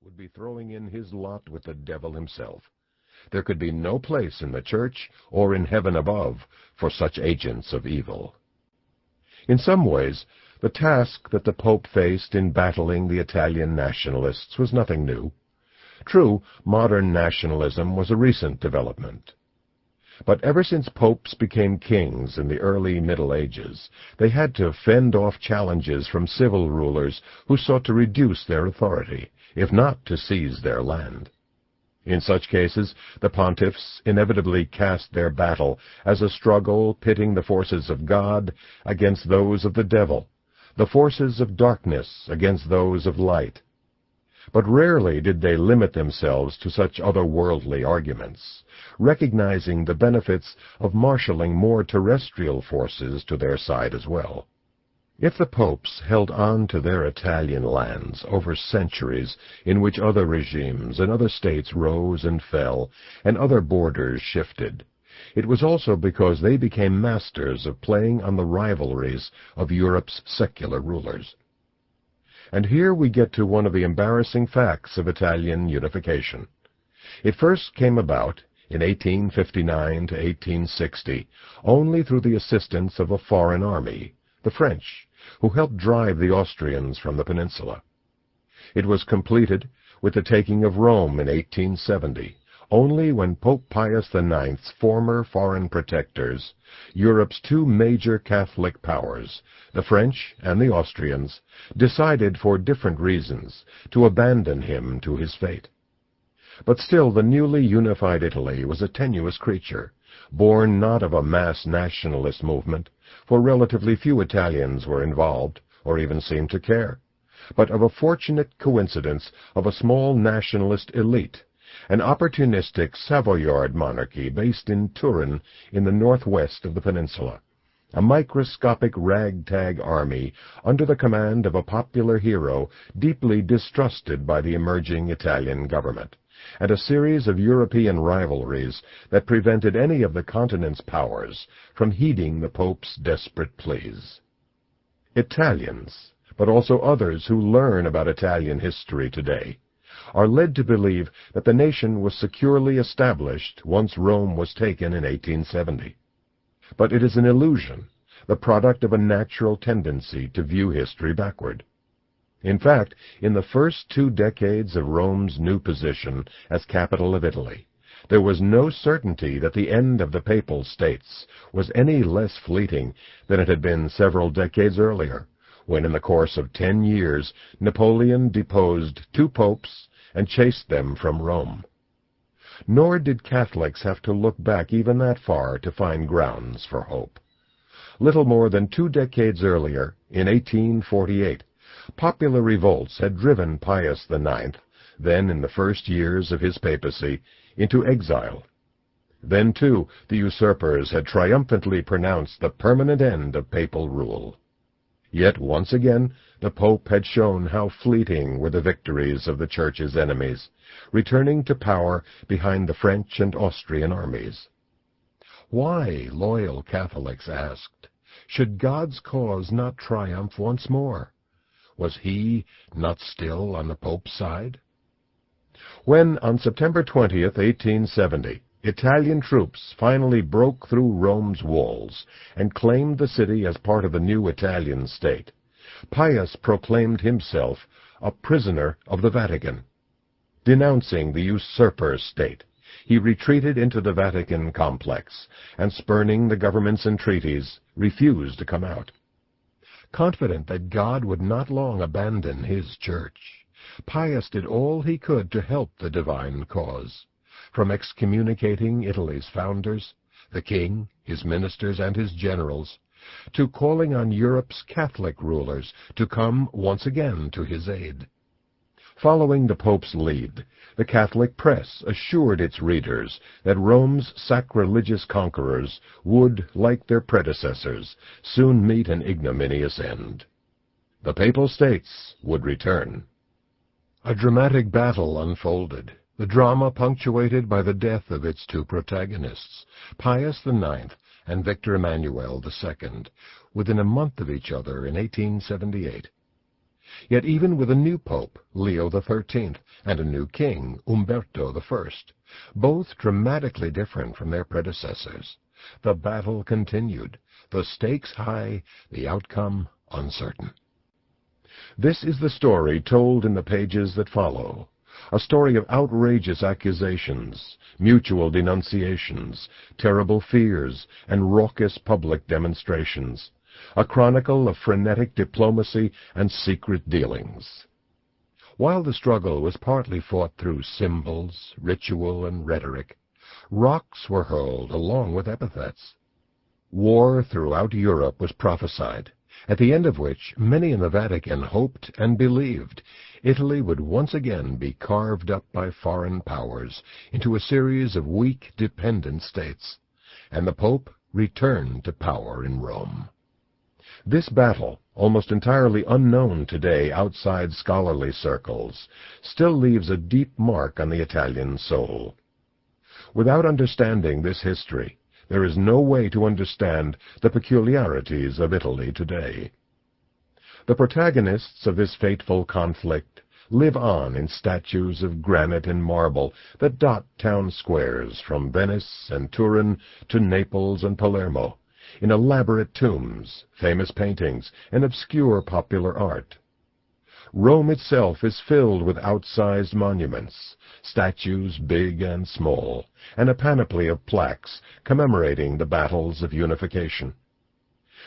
would be throwing in his lot with the devil himself. There could be no place in the Church or in heaven above for such agents of evil. In some ways, the task that the Pope faced in battling the Italian nationalists was nothing new. True, modern nationalism was a recent development. But ever since popes became kings in the early Middle Ages, they had to fend off challenges from civil rulers who sought to reduce their authority, if not to seize their land. In such cases, the pontiffs inevitably cast their battle as a struggle pitting the forces of God against those of the devil, the forces of darkness against those of light. But rarely did they limit themselves to such otherworldly arguments, recognizing the benefits of marshaling more terrestrial forces to their side as well. If the popes held on to their Italian lands over centuries in which other regimes and other states rose and fell, and other borders shifted, it was also because they became masters of playing on the rivalries of Europe's secular rulers. And here we get to one of the embarrassing facts of Italian unification. It first came about in 1859 to 1860 only through the assistance of a foreign army, the French, who helped drive the Austrians from the peninsula. It was completed with the taking of Rome in 1870, only when Pope Pius IX's former foreign protectors, Europe's two major Catholic powers, the French and the Austrians, decided for different reasons to abandon him to his fate. But still the newly unified Italy was a tenuous creature, born not of a mass nationalist movement, for relatively few Italians were involved, or even seemed to care, but of a fortunate coincidence of a small nationalist elite, an opportunistic Savoyard monarchy based in Turin in the northwest of the peninsula, a microscopic ragtag army under the command of a popular hero deeply distrusted by the emerging Italian government, and a series of European rivalries that prevented any of the continent's powers from heeding the Pope's desperate pleas. Italians, but also others who learn about Italian history today, are led to believe that the nation was securely established once Rome was taken in 1870. But it is an illusion, the product of a natural tendency to view history backward. In fact, in the first 2 decades of Rome's new position as capital of Italy, there was no certainty that the end of the Papal States was any less fleeting than it had been several decades earlier, when in the course of 10 years Napoleon deposed 2 popes and chased them from Rome. Nor did Catholics have to look back even that far to find grounds for hope. Little more than 2 decades earlier, in 1848, popular revolts had driven Pius IX, then in the first years of his papacy, into exile. Then, too, the usurpers had triumphantly pronounced the permanent end of papal rule. Yet once again the Pope had shown how fleeting were the victories of the Church's enemies, returning to power behind the French and Austrian armies. Why, loyal Catholics asked, should God's cause not triumph once more? Was he not still on the Pope's side? When, on September 20th, 1870, Italian troops finally broke through Rome's walls and claimed the city as part of the new Italian state, Pius proclaimed himself a prisoner of the Vatican. Denouncing the usurper state, he retreated into the Vatican complex and, spurning the government's entreaties, refused to come out. Confident that God would not long abandon his church, Pius did all he could to help the divine cause, from excommunicating Italy's founders, the king, his ministers, and his generals, to calling on Europe's Catholic rulers to come once again to his aid. Following the Pope's lead, the Catholic press assured its readers that Rome's sacrilegious conquerors would, like their predecessors, soon meet an ignominious end. The Papal States would return. A dramatic battle unfolded, the drama punctuated by the death of its 2 protagonists, Pius IX and Victor Emmanuel II, within a month of each other in 1878. Yet even with a new pope, Leo XIII, and a new king, Umberto I, both dramatically different from their predecessors, the battle continued, the stakes high, the outcome uncertain. This is the story told in the pages that follow, a story of outrageous accusations, mutual denunciations, terrible fears, and raucous public demonstrations, a chronicle of frenetic diplomacy and secret dealings. While the struggle was partly fought through symbols, ritual, and rhetoric, rocks were hurled along with epithets. War throughout Europe was prophesied, at the end of which many in the Vatican hoped and believed Italy would once again be carved up by foreign powers into a series of weak, dependent states, and the Pope returned to power in Rome. This battle, almost entirely unknown today outside scholarly circles, still leaves a deep mark on the Italian soul. Without understanding this history, there is no way to understand the peculiarities of Italy today. The protagonists of this fateful conflict live on in statues of granite and marble that dot town squares from Venice and Turin to Naples and Palermo, in elaborate tombs, famous paintings, and obscure popular art. Rome itself is filled with outsized monuments, statues big and small, and a panoply of plaques commemorating the battles of unification.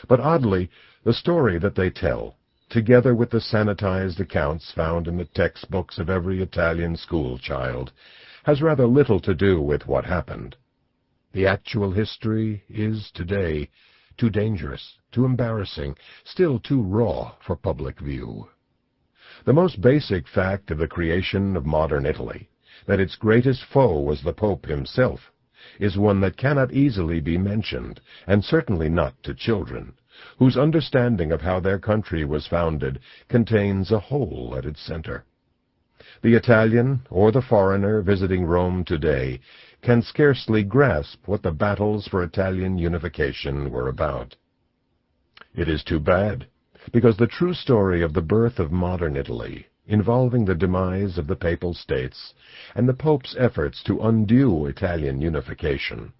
But oddly, the story that they tell, together with the sanitized accounts found in the textbooks of every Italian school child, has rather little to do with what happened. The actual history is, today, too dangerous, too embarrassing, still too raw for public view. The most basic fact of the creation of modern Italy, that its greatest foe was the Pope himself, is one that cannot easily be mentioned, and certainly not to children, whose understanding of how their country was founded contains a hole at its center. The Italian or the foreigner visiting Rome today can scarcely grasp what the battles for Italian unification were about. It is too bad, because the true story of the birth of modern Italy, involving the demise of the Papal States and the Pope's efforts to undo Italian unification,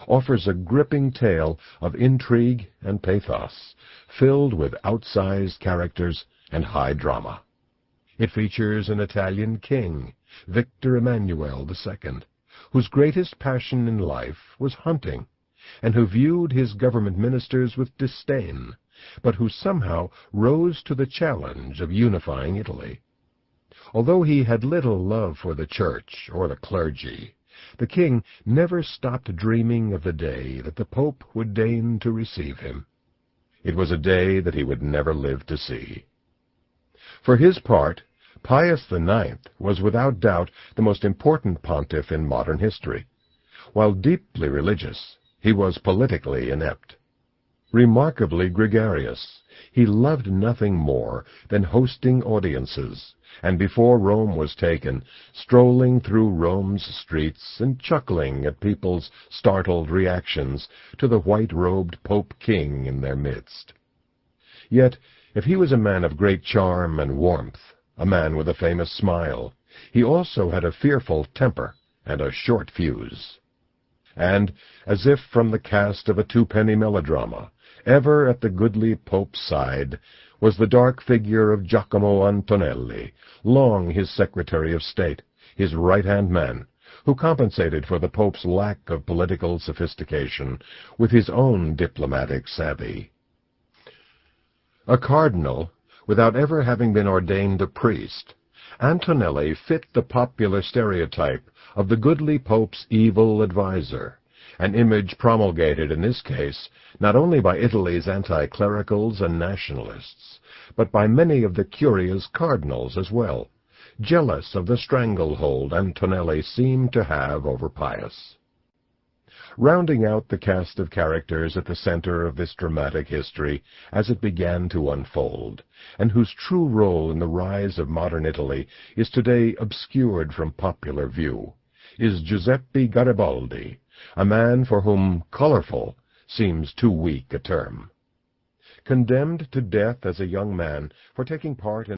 offers a gripping tale of intrigue and pathos, filled with outsized characters and high drama. It features an Italian king, Victor Emmanuel II, whose greatest passion in life was hunting, and who viewed his government ministers with disdain, but who somehow rose to the challenge of unifying Italy. Although he had little love for the church or the clergy, the king never stopped dreaming of the day that the Pope would deign to receive him. It was a day that he would never live to see. For his part, Pius IX was without doubt the most important pontiff in modern history. While deeply religious, he was politically inept. Remarkably gregarious, he loved nothing more than hosting audiences, and before Rome was taken, strolling through Rome's streets and chuckling at people's startled reactions to the white-robed Pope King in their midst. Yet, if he was a man of great charm and warmth, a man with a famous smile, he also had a fearful temper and a short fuse. And, as if from the cast of a two-penny melodrama, ever at the goodly Pope's side was the dark figure of Giacomo Antonelli, long his Secretary of State, his right-hand man, who compensated for the Pope's lack of political sophistication with his own diplomatic savvy. A cardinal, without ever having been ordained a priest, Antonelli fit the popular stereotype of the goodly Pope's evil adviser, an image promulgated in this case not only by Italy's anti-clericals and nationalists, but by many of the Curia's cardinals as well, jealous of the stranglehold Antonelli seemed to have over Pius. Rounding out the cast of characters at the center of this dramatic history as it began to unfold, and whose true role in the rise of modern Italy is today obscured from popular view, is Giuseppe Garibaldi, a man for whom colorful seems too weak a term. Condemned to death as a young man for taking part in